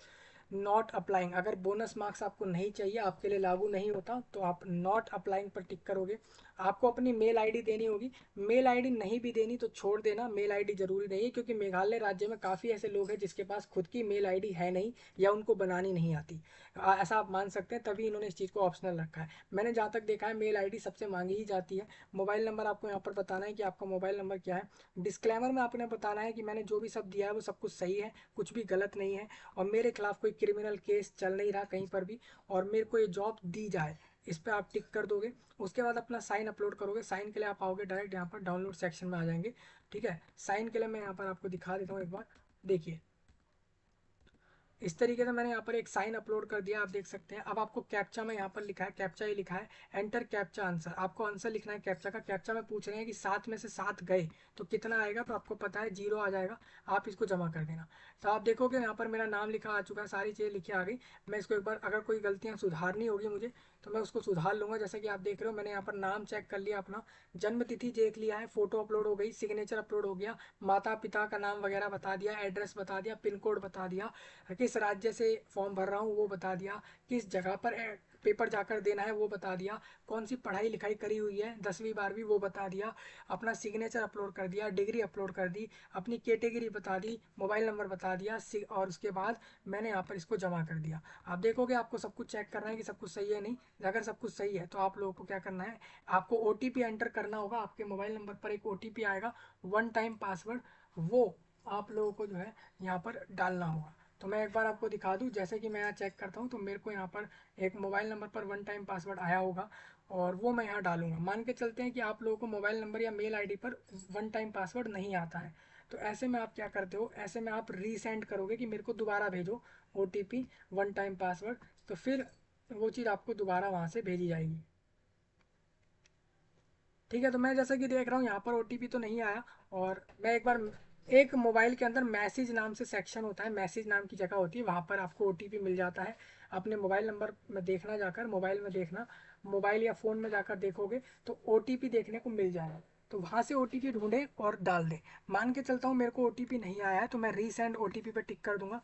नॉट अप्लाइंग, अगर बोनस मार्क्स आपको नहीं चाहिए, आपके लिए लागू नहीं होता, तो आप नॉट अप्लाइंग पर टिक करोगे। आपको अपनी मेल आईडी देनी होगी। मेल आईडी नहीं भी देनी तो छोड़ देना, मेल आईडी जरूरी नहीं है, क्योंकि मेघालय राज्य में काफ़ी ऐसे लोग हैं जिसके पास खुद की मेल आईडी है नहीं, या उनको बनानी नहीं आती। ऐसा आप मान सकते हैं, तभी इन्होंने इस चीज़ को ऑप्शनल रखा है। मैंने जहाँ तक देखा है, मेल आईडी सबसे मांगी ही जाती है। मोबाइल नंबर आपको यहाँ पर बताना है कि आपका मोबाइल नंबर क्या है। डिस्क्लेमर में आपने बताना है कि मैंने जो भी सब दिया है वो सब कुछ सही है, कुछ भी गलत नहीं है, और मेरे खिलाफ कोई क्रिमिनल केस चल नहीं रहा कहीं पर भी, और मेरे को ये जॉब दी जाए, इस पर आप टिक कर दोगे। उसके बाद अपना साइन अपलोड करोगे। साइन के लिए आप आओगे डायरेक्ट यहाँ पर डाउनलोड सेक्शन में आ जाएंगे। ठीक है, साइन के लिए मैं यहाँ पर आपको दिखा देता हूँ एक बार। देखिए, इस तरीके से मैंने यहाँ पर एक साइन अपलोड कर दिया, आप देख सकते हैं। अब आपको कैप्चा में यहाँ पर लिखा है, कैप्चा ये लिखा है, एंटर कैप्चा आंसर। आपको आंसर लिखना है कैप्चा का। कैप्चा में पूछ रहे हैं कि 7 में से 7 गए तो कितना आएगा, तो आपको पता है 0 आ जाएगा। आप इसको जमा कर देना। तो आप देखोगे यहाँ पर मेरा नाम लिखा आ चुका है, सारी चीज़ें लिखी आ गई। मैं इसको एक बार, अगर कोई गलतियाँ सुधारनी होगी मुझे, तो मैं उसको सुधार लूँगा। जैसे कि आप देख रहे हो, मैंने यहाँ पर नाम चेक कर लिया अपना, जन्म तिथि देख लिया है, फोटो अपलोड हो गई, सिग्नेचर अपलोड हो गया, माता पिता का नाम वगैरह बता दिया, एड्रेस बता दिया, पिन कोड बता दिया, किस राज्य से फॉर्म भर रहा हूँ वो बता दिया, किस जगह पर पेपर जाकर देना है वो बता दिया, कौन सी पढ़ाई लिखाई करी हुई है 10वीं 12वीं वो बता दिया, अपना सिग्नेचर अपलोड कर दिया, डिग्री अपलोड कर दी, अपनी कैटेगरी बता दी, मोबाइल नंबर बता दिया, और उसके बाद मैंने यहाँ पर इसको जमा कर दिया। आप देखोगे, आपको सब कुछ चेक करना है कि सब कुछ सही है नहीं। अगर सब कुछ सही है तो आप लोगों को क्या करना है, आपको OTP एंटर करना होगा। आपके मोबाइल नंबर पर एक OTP आएगा, वन टाइम पासवर्ड, वो आप लोगों को जो है यहाँ पर डालना होगा। तो मैं एक बार आपको दिखा दूँ, जैसे कि मैं यहाँ चेक करता हूँ, तो मेरे को यहाँ पर एक मोबाइल नंबर पर वन टाइम पासवर्ड आया होगा, और वो मैं यहाँ डालूंगा। मान के चलते हैं कि आप लोगों को मोबाइल नंबर या मेल आईडी पर वन टाइम पासवर्ड नहीं आता है, तो ऐसे में आप क्या करते हो, ऐसे में आप रीसेंड करोगे कि मेरे को दोबारा भेजो OTP, वन टाइम पासवर्ड। तो फिर वो चीज़ आपको दोबारा वहाँ से भेजी जाएगी। ठीक है, तो मैं जैसा कि देख रहा हूँ यहाँ पर OTP तो नहीं आया। और मैं एक बार, एक मोबाइल के अंदर मैसेज नाम से सेक्शन होता है, मैसेज नाम की जगह होती है, वहाँ पर आपको OTP मिल जाता है। अपने मोबाइल नंबर में देखना, जाकर मोबाइल में देखना, मोबाइल या फ़ोन में जाकर देखोगे तो OTP देखने को मिल जाएगा। तो वहाँ से OTP ढूंढें और डाल दें। मान के चलता हूँ मेरे को OTP नहीं आया है, तो मैं रीसेंड OTP पे टिक कर दूंगा,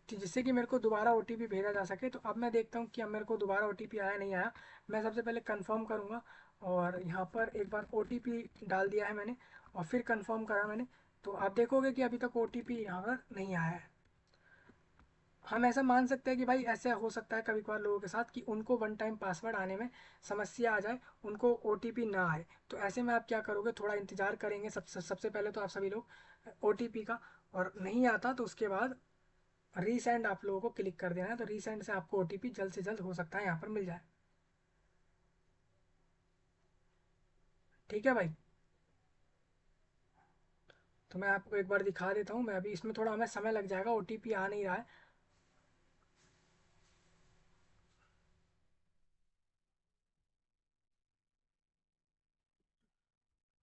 जिससे कि मेरे को दोबारा OTP भेजा जा सके। तो अब मैं देखता हूँ कि अब मेरे को दोबारा OTP आया नहीं आया। मैं सबसे पहले कंफर्म करूँगा, और यहाँ पर एक बार OTP डाल दिया है मैंने, और फिर कंफर्म करा मैंने। तो आप देखोगे कि अभी तक OTP यहाँ पर नहीं आया है। हम ऐसा मान सकते हैं कि भाई ऐसा हो सकता है कभी कभार लोगों के साथ कि उनको वन टाइम पासवर्ड आने में समस्या आ जाए, उनको OTP ना आए। तो ऐसे में आप क्या करोगे, थोड़ा इंतजार करेंगे। सबसे पहले तो आप सभी लोग OTP का, और नहीं आता तो उसके बाद रीसेंड आप लोगों को क्लिक कर देना है। तो रीसेंड से आपको OTP जल्द से जल्द हो सकता है यहाँ पर मिल जाए। ठीक है भाई, तो मैं आपको एक बार दिखा देता हूँ। मैं अभी इसमें थोड़ा हमें समय लग जाएगा, OTP आ नहीं रहा है।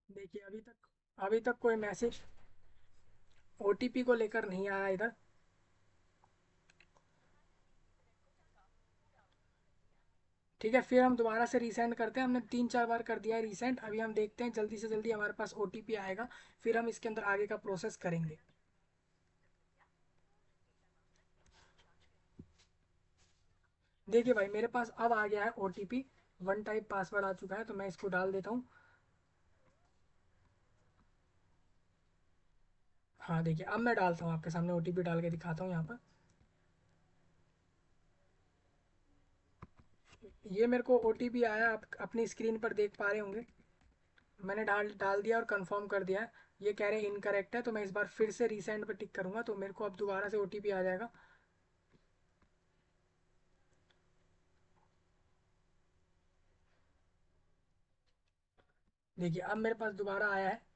देखिए, अभी तक कोई मैसेज OTP को लेकर नहीं आया इधर। ठीक है, फिर हम दोबारा से रीसेंड करते हैं। हमने 3 4 बार कर दिया है रीसेंड। अभी हम देखते हैं जल्दी से जल्दी हमारे पास OTP आएगा, फिर हम इसके अंदर आगे का प्रोसेस करेंगे। देखिए भाई, मेरे पास अब आ गया है OTP, वन टाइप पासवर्ड आ चुका है, तो मैं इसको डाल देता हूँ। हाँ देखिए, अब मैं डालता हूँ आपके सामने, OTP डाल के दिखाता हूँ यहाँ पर। ये मेरे को OTP आया, आप अपनी स्क्रीन पर देख पा रहे होंगे। मैंने डाल डाल दिया और कंफर्म कर दिया है। ये कह रहे हैं इनकरेक्ट है, तो मैं इस बार फिर से रीसेंड पे टिक करूंगा, तो मेरे को अब दोबारा से OTP आ जाएगा। देखिए, अब मेरे पास दोबारा आया है।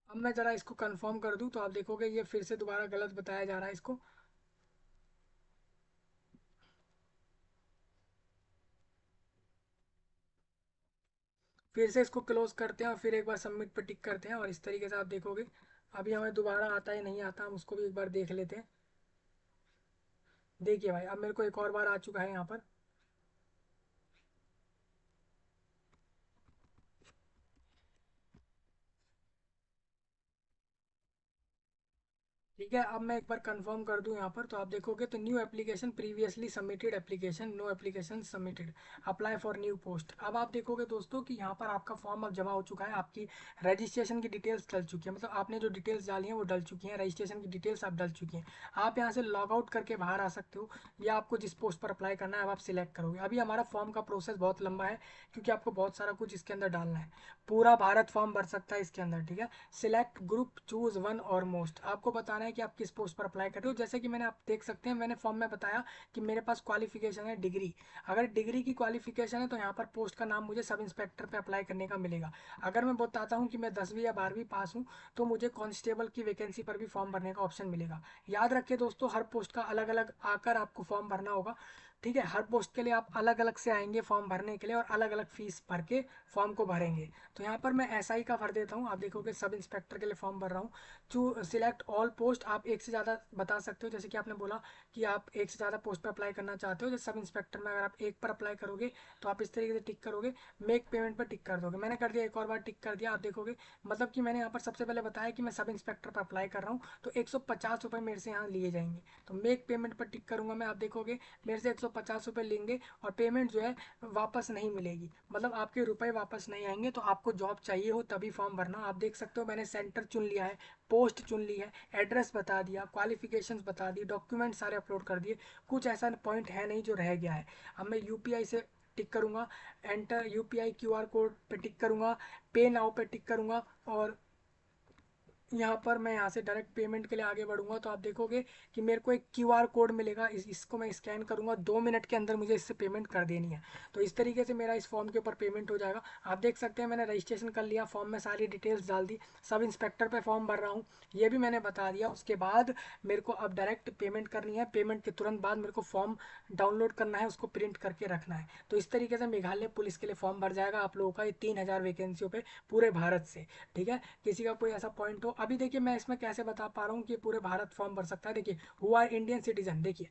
अब मैं ज़रा इसको कंफर्म कर दूं, तो आप देखोगे ये फिर से दोबारा गलत बताया जा रहा है इसको। फिर से इसको क्लोज करते हैं और फिर एक बार सबमिट पर टिक करते हैं, और इस तरीके से आप देखोगे अभी हमें दोबारा आता है नहीं आता, हम उसको भी एक बार देख लेते हैं। देखिए भाई, अब मेरे को एक और बार आ चुका है यहाँ पर। ठीक है, अब मैं एक बार कंफर्म कर दूं यहाँ पर, तो आप देखोगे तो new application previously submitted application, no application submitted, apply for new post. अब आप देखोगे दोस्तों कि यहाँ पर आपका फॉर्म अब जमा हो चुका है, आपकी रजिस्ट्रेशन की डिटेल्स डल चुकी है, मतलब आपने जो डिटेल्स डाली हैं वो डल चुकी हैं, रजिस्ट्रेशन की डिटेल्स आप डल चुकी हैं। आप यहाँ से लॉग आउट करके बाहर आ सकते हो, या आपको जिस पोस्ट पर अप्लाई करना है अब आप सिलेक्ट करोगे। अभी हमारा फॉर्म का प्रोसेस बहुत लंबा है, क्योंकि आपको बहुत सारा कुछ इसके अंदर डालना है। पूरा भारत फॉर्म भर सकता है इसके अंदर, ठीक है। सिलेक्ट ग्रुप, चूज वन और मोस्ट, आपको बताना है कि आप किस पोस्ट पर अप्लाई कर रहे हो। जैसे कि मैंने, आप देख सकते हैं मैंने फॉर्म में बताया कि मेरे पास क्वालिफिकेशन है डिग्री। अगर डिग्री की क्वालिफिकेशन है तो यहाँ पर पोस्ट का नाम मुझे सब इंस्पेक्टर पे अप्लाई करने का मिलेगा। अगर मैं बताता हूँ कि मैं 10वीं या 12वीं पास हूँ, तो मुझे कांस्टेबल की वैकेंसी पर भी फॉर्म भरने का ऑप्शन मिलेगा। याद रखिए दोस्तों, हर पोस्ट का अलग अलग आकर आपको फॉर्म भरना होगा, ठीक है। हर पोस्ट के लिए आप अलग अलग से आएंगे फॉर्म भरने के लिए, और अलग अलग फीस भर के फॉर्म को भरेंगे। तो यहाँ पर मैं एसआई का भर देता हूँ, आप देखोगे सब इंस्पेक्टर के लिए फॉर्म भर रहा हूँ। चू सिलेक्ट ऑल पोस्ट, आप एक से ज़्यादा बता सकते हो, जैसे कि आपने बोला कि आप एक से ज़्यादा पोस्ट पर अप्लाई करना चाहते हो। जैसे सब इंस्पेक्टर में अगर आप एक पर अप्लाई करोगे तो आप इस तरीके से टिक करोगे, मेक पेमेंट पर टिक कर दोगे। मैंने कर दिया, एक और बार टिक कर दिया। आप देखोगे मतलब कि मैंने यहाँ पर सबसे पहले बताया कि मैं सब इंस्पेक्टर पर अप्लाई कर रहा हूँ, तो 150 रुपये मेरे से यहाँ लिए जाएंगे। तो मेक पेमेंट पर टिक करूँगा मैं, आप देखोगे मेरे से 150 रुपये लेंगे, और पेमेंट जो है वापस नहीं मिलेगी, मतलब आपके रुपए वापस नहीं आएंगे। तो आपको जॉब चाहिए हो तभी फॉर्म भरना। आप देख सकते हो मैंने सेंटर चुन लिया है, पोस्ट चुन ली है, एड्रेस बता दिया, क्वालिफिकेशंस बता दी, डॉक्यूमेंट सारे अपलोड कर दिए। कुछ ऐसा पॉइंट है नहीं जो रह गया है। अब मैं यूपीआई से टिक करूँगा, एंटर यूपीआई क्यूआर कोड पे टिक करूँगा, पे नाउ पे टिक करूँगा, और यहाँ पर मैं यहाँ से डायरेक्ट पेमेंट के लिए आगे बढ़ूंगा। तो आप देखोगे कि मेरे को एक क्यूआर कोड मिलेगा, इसको मैं स्कैन करूंगा, 2 मिनट के अंदर मुझे इससे पेमेंट कर देनी है। तो इस तरीके से मेरा इस फॉर्म के ऊपर पेमेंट हो जाएगा। आप देख सकते हैं मैंने रजिस्ट्रेशन कर लिया, फॉर्म में सारी डिटेल्स डाल दी, सब इंस्पेक्टर पे फॉर्म भर रहा हूँ, ये भी मैंने बता दिया। उसके बाद मेरे को अब डायरेक्ट पेमेंट करनी है, पेमेंट के तुरंत बाद मेरे को फॉर्म डाउनलोड करना है, उसको प्रिंट करके रखना है। तो इस तरीके से मेघालय पुलिस के लिए फॉर्म भर जाएगा आप लोगों का, ये 3000 वैकेंसियों पे पूरे भारत से, ठीक है। किसी का कोई ऐसा पॉइंट हो, अभी देखिए मैं इसमें कैसे बता पा रहा हूँ कि पूरे भारत फॉर्म भर सकता है। देखिए हु आर इंडियन सिटीजन, देखिए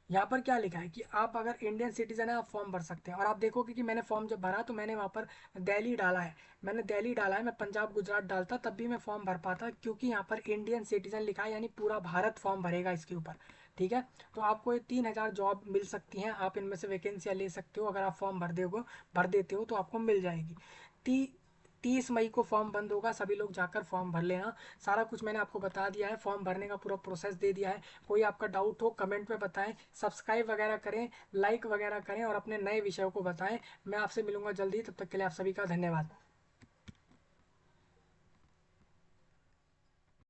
यहाँ पर क्या लिखा है कि आप अगर इंडियन सिटीजन है आप फॉर्म भर सकते हैं। और आप देखोगे कि मैंने फॉर्म जब भरा तो मैंने वहाँ पर दिल्ली डाला है, मैंने दिल्ली डाला है, मैं पंजाब गुजरात डालता तब भी मैं फॉर्म भर पाता, क्योंकि यहाँ पर इंडियन सिटीजन लिखा है, यानी पूरा भारत फॉर्म भरेगा इसके ऊपर, ठीक है। तो आपको ये 3000 जॉब मिल सकती हैं, आप इनमें से वैकेंसियाँ ले सकते हो। अगर आप फॉर्म भर देते हो तो आपको मिल जाएगी। ती 30 मई को फॉर्म बंद होगा, सभी लोग जाकर फॉर्म भर लेना। सारा कुछ मैंने आपको बता दिया है, फॉर्म भरने का पूरा प्रोसेस दे दिया है। कोई आपका डाउट हो कमेंट में बताएं, सब्सक्राइब वगैरह करें, लाइक वगैरह करें, और अपने नए विषयों को बताएं। मैं आपसे मिलूंगा जल्दी, तब तक के लिए आप सभी का धन्यवाद।